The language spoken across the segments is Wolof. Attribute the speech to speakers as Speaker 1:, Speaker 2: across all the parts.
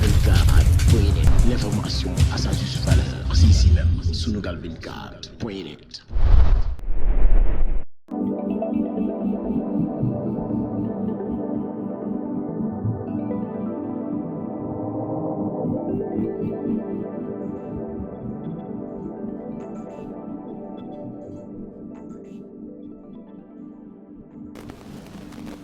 Speaker 1: Sunugal24.net, l'information à sa juste valeur, c'est ici même, Sunugal24.net.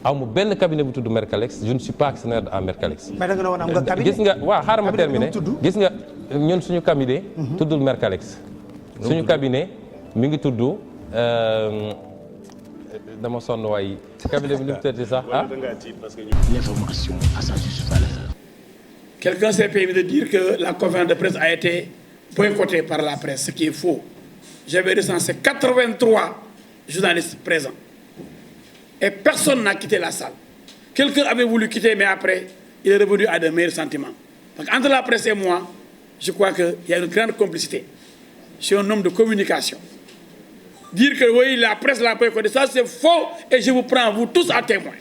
Speaker 2: amu benn cabinet bu tudd Mercalex je ne suis pas actionnaire à Mercalex.
Speaker 3: mais da nga ne woon am nga cabinet
Speaker 2: gis nga waaw xaaral ma terminer gis nga ñun suñu cabinet. tuddul Mercalex. suñu cabinet mi ngi tudd dama sonn waay cabinet bi nu mu tëddee sax ah.
Speaker 1: L'information à sa juste valeur.
Speaker 4: Quelqu'un s'est permis de dire que la conférence de presse a été boycottée par la presse, ce qui est faux. J'avais recensé 83 journalistes présents. Et personne n'a quitté la salle. Quelqu'un avait voulu quitter, mais après, il est revenu à de meilleurs sentiments. Donc, entre la presse et moi, je crois qu'il y a une grande complicité. Je suis un homme de communication. Dire que oui, la presse l'a boycotté, ça c'est faux, et je vous prends, vous tous, à témoin.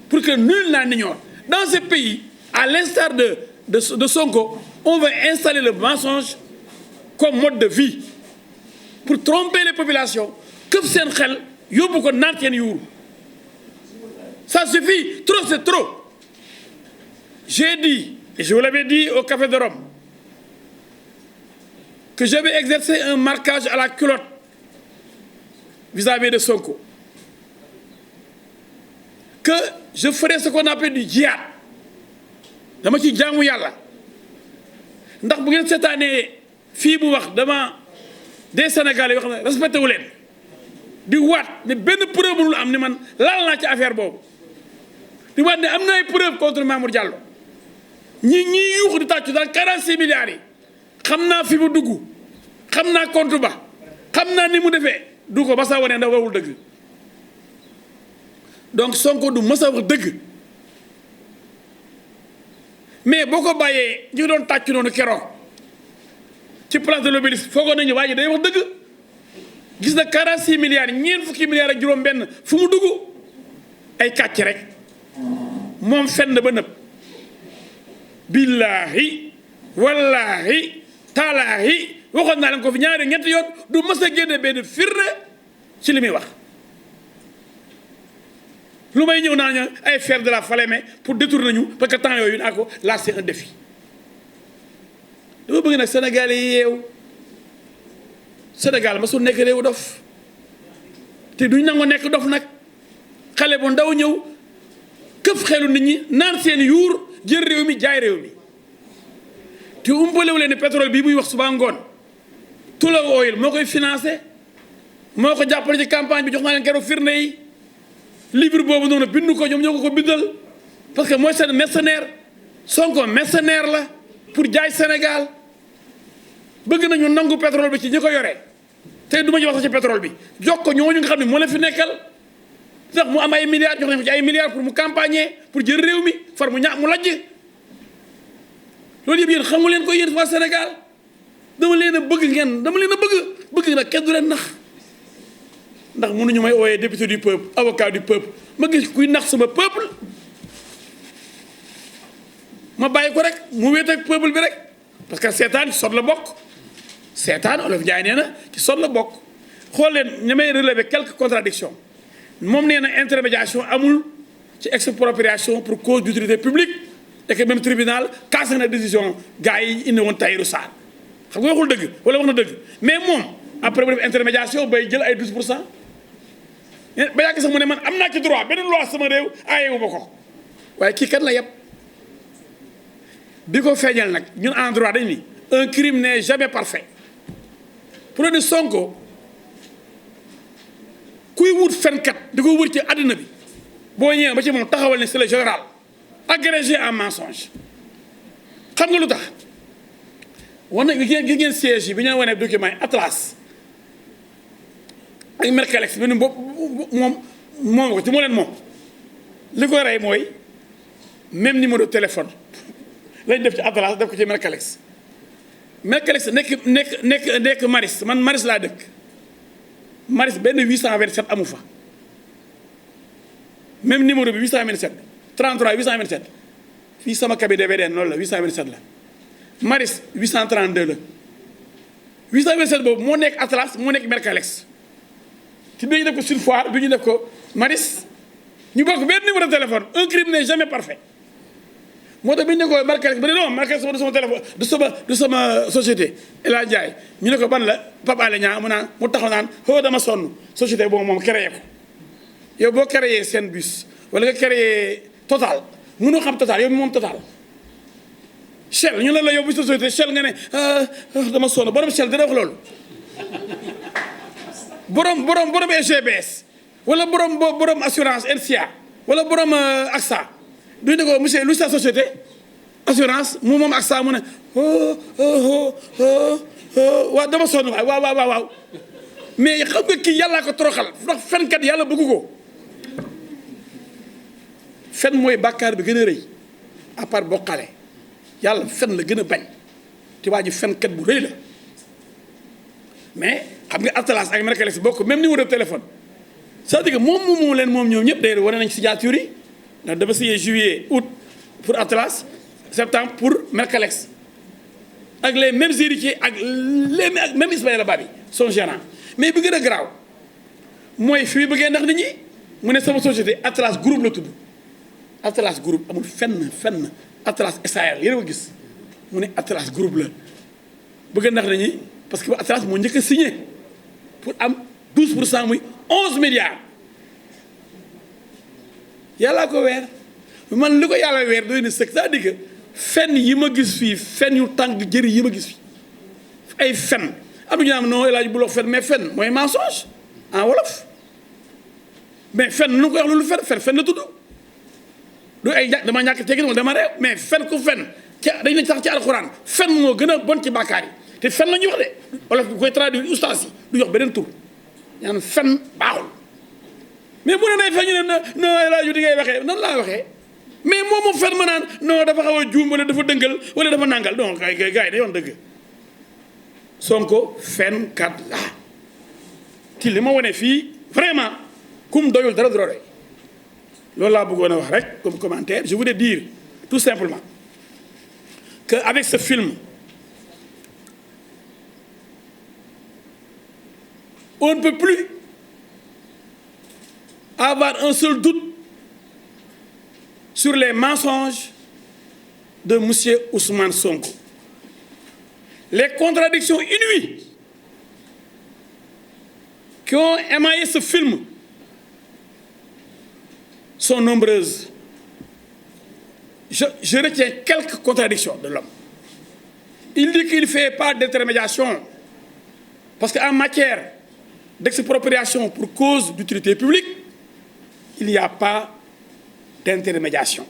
Speaker 4: Pour que nul n'en ignore. Dans ce pays, à l'instar de Sonko, on va installer le mensonge comme mode de vie pour tromper les populations. Que c'est un xel, yóbbu ko naan seen yuuru. Ça suffit, trop c'est trop. J'ai dit, et je vous l'avais dit au Café de Rome, que j'avais exercé un marquage à la culotte vis-à-vis de Sonko. Que je ferais ce qu'on appelle du djihad. dama ci jaamu yàlla ndax bu ngeen seetaanee fii mu wax dama des Sénégalais yoo xam ne respecté wu leen di waat ne benn preuve mënul am ni man laal naa ci affaire boobu di waat ne am na ay preuve contre Mamour Diallo ñi yuuxu di tàccu daal 46 milliards yi xam naa fi mu dugg xam naa compte ba xam naa ni mu defee du ko ba sa wane ndax warul dëgg donc Sonko du mës a wax dëgg. mais boo ko bàyyee ñu doon tàcc noonu keroog ci place de l'Obélisque foogoon nañu waa ji day wax dëgg gis na 46 milliards ñeent fukki milliards ak juróom-benn fu mu dugg ay kàcc rek moom fenn ba nëb. billaahi wallaahi taalaahi waxoon naa leen ko fi ñaari ñetti yoon du mës a génne benn firnde ci li muy wax. lu may ñëw naa ay faire de la Falémé pour détourner ñu parce que temps yooyu naa ko là c'est un défi dama bëgg nag Sénégal yi yeew Sénégal ma su nekk réew dof te duñ nangu nekk dof nag xale bu ndaw ñëw këf xelu nit ñi naan seen yuur jël réew mi jaay réew mi te umpalewu leen ne pétrole bii muy wax suba ngoon Tullow Oil moo koy financé moo ko jàppale ci campagne bi jox naa leen keroog firnde yi. livre boobu noonu bindu ko ñoom ñoo ko bindal parce que mooy seen mercenaire Sonko mercenaire la pour jaay Sénégal bëgg nañu nangu pétrole bi ci ñi ko yore tey du ma ci wax ci pétrole bi jox ko ñooñu nga xam ne moo la fi nekkal ndax mu am ay milliards jox nañ ko ci ay milliards pour mu campagner pour jël réew mi far mu mu lajj loolu yëpp yéen xamu leen ko yéen waa Sénégal dama leen a bëgg nag kenn du leen nax. ndax mënuñu may ooyee député du peuple avocat du peuple ma gis kuy nax sama peuple ma bàyyi ko rek mu wéet ak peuple bi rek parce que seetaan ci sot la bokk seetaan Olof Njaay nee na ci sot la bokk xool leen ña may relever quelques contradictions moom nee na intermédiation amul ci expropriation pour cause d'utilité publique et que même tribunal cassé na décision gars yi indi woon Tahirou Sarr xam nga waxul dëgg wala wax na dëgg mais moom après bu def intermédiation bay jël ay 12%. ba yàgg sax mu ne man am naa ci droit beneen loi sama réew aayewu ma ko waaye kii kat la yëpp di ko feeñal nag ñun en droit dañ ni un crime n'est jamais parfait pour ne Sonko kuy wut fenkat di ko wër ci àddina bi boo ñëwee ba ci moom taxawal ne c'est le général agrégé en mensonge xam nga lu tax war na gis ngeen siège yi bi ñu wane document yi Atlas ak Mercalex bi moom ko ci moo leen moom li ko rey mooy même numéro de téléphone lañ def ci Atlas def ko ci Mercalex nekk Maris man Maris laa dëkk Maris benn 827 amu fa même numéro bi 827 33 827 fii sama cabinet VDN loolu la 827 la Maris 832 la 827 boobu moo nekk Atlas moo nekk Mercalex ci bi ñu def ko Sud Foire bi ñu def ko Maris ñu bokk benn numéro de téléphone un crime n'est jamais parfait moo tax bi ñu ne ko Mercalex ba ne non Mercalex du sama téléphone du sama société El Hadj Ndiaye ñu ne ko ban la Pape Alé Niang mu taxaw naan xoo dama sonn société boobu moom créé ko yow boo créé seen bus wala nga créé Total mënoo xam Total yow mi moom Total Shell ñu la yow bu société Shell nga ne dama sonn borom Shell dina wax loolu borom SGBS wala borom assurance NCA wala borom AXA duñu ne ko monsieur lu sa société assurance mu moom AXA mu ne waaw dama sonn waay waaw mais xam nga kii yàllaa ko toroxal ndax fenkat yàlla bëggu ko fen mooy bàkkaar bi gën a rëy à part bokkale yàlla fen la gën a bañ te waa ji fenkat bu rëy la mais xam nga Atlas ak Mercalex bokk même numéro de téléphone c'est-à-dire que moom leen moom ñoom ñëpp d'ailleurs wane nañ signature yi ndax dafa signé juillet août pour Atlas septembre pour Mercalex ak les mêmes héritiers ak même Ismaïla Babi son gérant mais bi gën a garaaw mooy fi bëggee ndax nit ñi mu ne sama société Atlas groupe la tudd Atlas groupe amul fenn Atlas SARL yéen a ko gis mu ne Atlas groupe la bëgg ndax nit ñi parce que Atlas moo njëkk a signé pour am 12% muy 11 milliards yàllaa ko weer man li ko yàlla weer doy na sëkk c'est-à-dire que fen yi ma gis fii fen yu tàng jëri yi ma gis fii ay fen am na ñu naan non El Hadj bu wax fen mais fen mooy mensonge en wolof mais fen nu ko wax loolu fen la tudd du ay dama ñàkk teggin wala dama réew mais fen ku fen dañ ne sax ci alxuraan fen moo gën a bon ci bàkkaar yi te fen la ñuy wax de wolof bu koy traduire ustaas yi du jox beneen tur ñaan fen baaxul mais bu ne nay fen ñu ne non El Hadj di ngay waxee nan laa waxee mais moom fen ma naan non dafa xaw a juum wala dafa dëngal wala dafa nangal non gars yi da yoon dëgg Sonko fen kat ci li ma wane fii vraiment kum doyul dara doy loolu laa bëggoon a wax rek comme commentaire je voulais dire tout simplement que avec ce film on ne peut plus avoir un seul doute sur les mensonges de monsieur Ousmane Sonko. Les contradictions inouïes qui ont émaillé ce film sont nombreuses. Je retiens quelques contradictions de l'homme. Il dit qu'il ne fait pas d'intermédiation parce qu'en matière d'expropriation pour cause d'utilité publique, il n'y a pas d'intermédiation.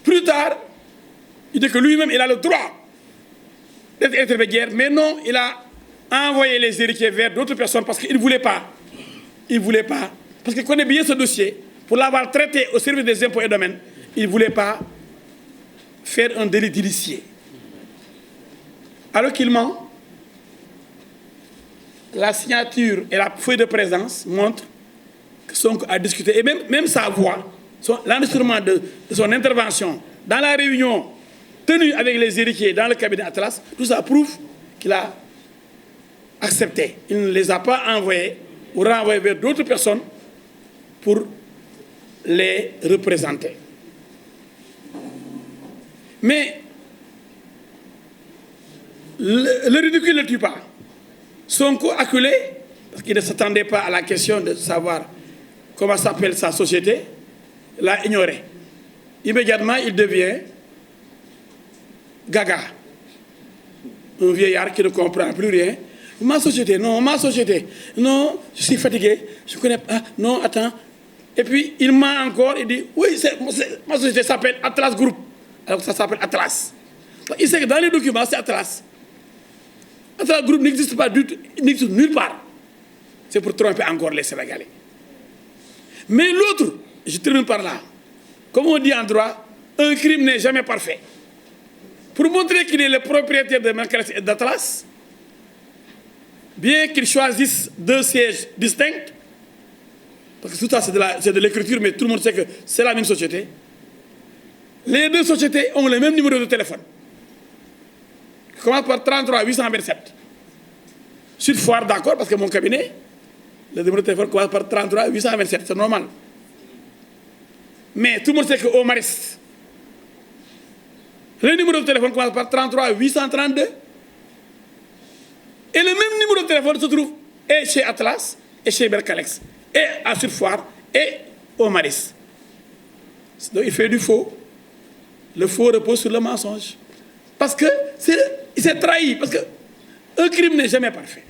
Speaker 4: Plus tard, il dit que lui-même, il a le droit d'être intermédiaire, mais non, il a envoyé les héritiers vers d'autres personnes parce qu'il ne voulait pas. Il ne voulait pas. Parce qu'il connaît bien ce dossier. Pour l'avoir traité au service des impôts et domaines, il ne voulait pas faire un délit d'initié. Alors qu'il ment, la signature et la feuille de présence montrent que Sonko a discuté, et même sa voix, l'enregistrement de son intervention dans la réunion tenue avec les héritiers dans le cabinet Atlas, tout ça prouve qu'il a accepté. Il ne les a pas envoyés ou renvoyés vers d'autres personnes pour les représenter. Mais le ridicule ne tue pas. Sonko acculé, parce qu'il ne s'attendait pas à la question de savoir comment s'appelle sa société, l'a ignoré. Immédiatement, il devient gaga, un vieillard qui ne comprend plus rien. Ma société, non, non, je suis fatigué, je ne connais pas, non, attends. Et puis, il ment encore, il dit, oui, ma société s'appelle Atlas Group, alors que ça s'appelle Atlas. Il sait que dans les documents, c'est Atlas. Atlas Group n'existe pas du tout, il n'existe nulle part. C'est pour tromper encore les Sénégalais. Mais l'autre, je termine par là, comme on dit en droit, un crime n'est jamais parfait. Pour montrer qu'il est le propriétaire de Mercalex et d'Atlas, bien qu'il choisisse deux sièges distincts, parce que tout ça c'est de l'écriture, mais tout le monde sait que c'est la même société. Les deux sociétés ont le même numéro de téléphone. Il commence par 33 827. Sud Foire, d'accord, parce que mon cabinet, le numéro de téléphone commence par 33 827, c'est normal. Mais tout le monde sait qu'au Maris, le numéro de téléphone commence par 33 832. Et le même numéro de téléphone se trouve et chez Atlas, et chez Mercalex, et à Sud Foire, et au Maris. Donc il fait du faux. Le faux repose sur le mensonge. Parce que il s'est trahi. Parce qu'un crime n'est jamais parfait.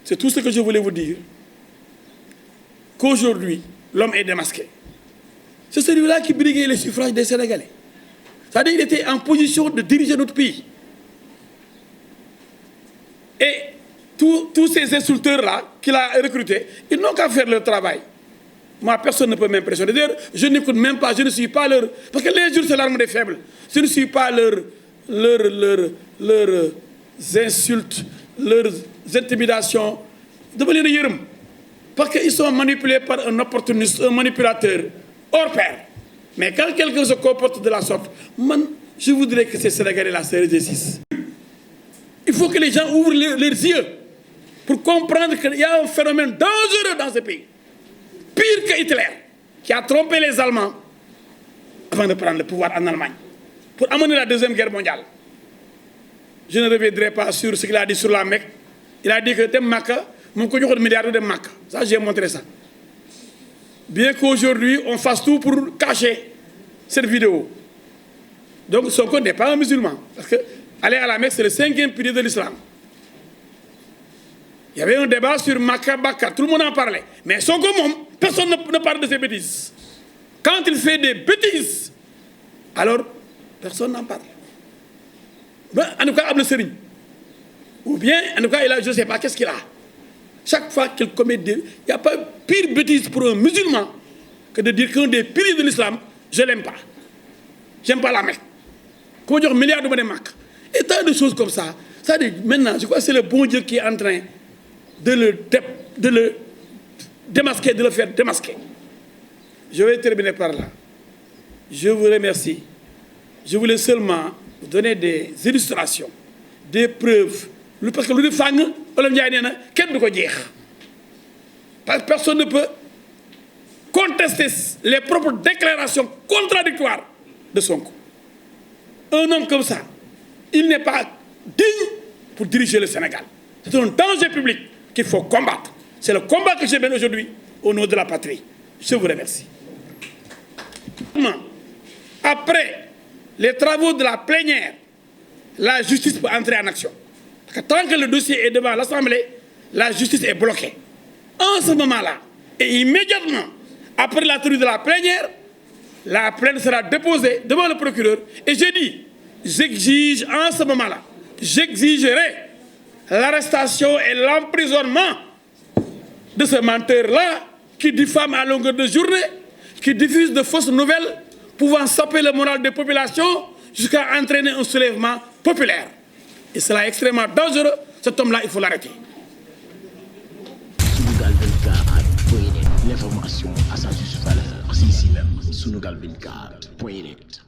Speaker 4: C'est tout ce que je voulais vous dire. Qu'aujourd'hui, l'homme est démasqué. C'est celui-là qui briguait les suffrages des Sénégalais. C'est-à-dire qu'il était en position de diriger notre pays. Et tous ces insulteurs-là qu'il a recrutés, ils n'ont qu'à faire leur travail. Moi, personne ne peut m'impressionner. D'ailleurs, je n'écoute même pas, je ne suis pas leur... Parce que l'injure, c'est l'arme des faibles. Je ne suis pas leurs insultes, leurs intimidations. Parce qu'ils sont manipulés par un opportuniste, un manipulateur hors pair. Mais quand quelqu'un se comporte de la sorte, je voudrais que ces Sénégalais-là se réussissent. Il faut que les gens ouvrent leurs yeux pour comprendre qu'il y a un phénomène dangereux dans ce pays. Pire que Hitler, qui a trompé les Allemands avant de prendre le pouvoir en Allemagne, pour amener la Deuxième Guerre mondiale. Je ne reviendrai pas sur ce qu'il a dit sur la Mecque. Il a dit que t'es Makka, mon connu de milliards de Makka. Ça, j'ai montré ça. Bien qu'aujourd'hui, on fasse tout pour cacher cette vidéo. Donc, Sonko n'est pas un musulman. Parce que aller à la Mecque, c'est le 5e pilier de l'islam. Il y avait un débat sur Makka Bakka, tout le monde en parlait. Mais Sonko, personne ne parle de ces bêtises. Quand il fait des bêtises, alors personne n'en parle. Ben, en tout cas, Abdel Serigne. Ou bien, en tout cas, je ne sais pas, qu'est-ce qu'il a. Chaque fois qu'il commet des... Il n'y a pas pire bêtise pour un musulman que de dire qu'un des piliers de l'islam, je ne l'aime pas. J'aime pas la Mecque. Comment dire, milliards de Makka. Et tant de choses comme ça. Ça dit, maintenant, je crois que c'est le bon Dieu qui est en train de le démasquer, de le faire démasquer. Je vais terminer par là. Je vous remercie. Je voulais seulement vous donner des illustrations, des preuves. Parce que le fang, personne ne peut contester les propres déclarations contradictoires de Sonko. Un homme comme ça, il n'est pas digne pour diriger le Sénégal. C'est un danger public qu'il faut combattre. C'est le combat que je mène aujourd'hui au nom de la patrie. Je vous remercie. Après les travaux de la plénière, la justice peut entrer en action. Parce que tant que le dossier est devant l'Assemblée, la justice est bloquée. En ce moment-là, et immédiatement, après la tenue de la plénière, la plainte sera déposée devant le procureur. Et j'ai dit, j'exige en ce moment-là, j'exigerai l'arrestation et l'emprisonnement de ce menteur-là qui diffame à longueur de journée, qui diffuse de fausses nouvelles pouvant saper le moral des populations jusqu'à entraîner un soulèvement populaire. Et cela est extrêmement dangereux. Cet homme-là, il faut l'arrêter.
Speaker 1: Sunugal 24.net, l'information à sa juste valeur. C'est ici même, Sunugal 24.net.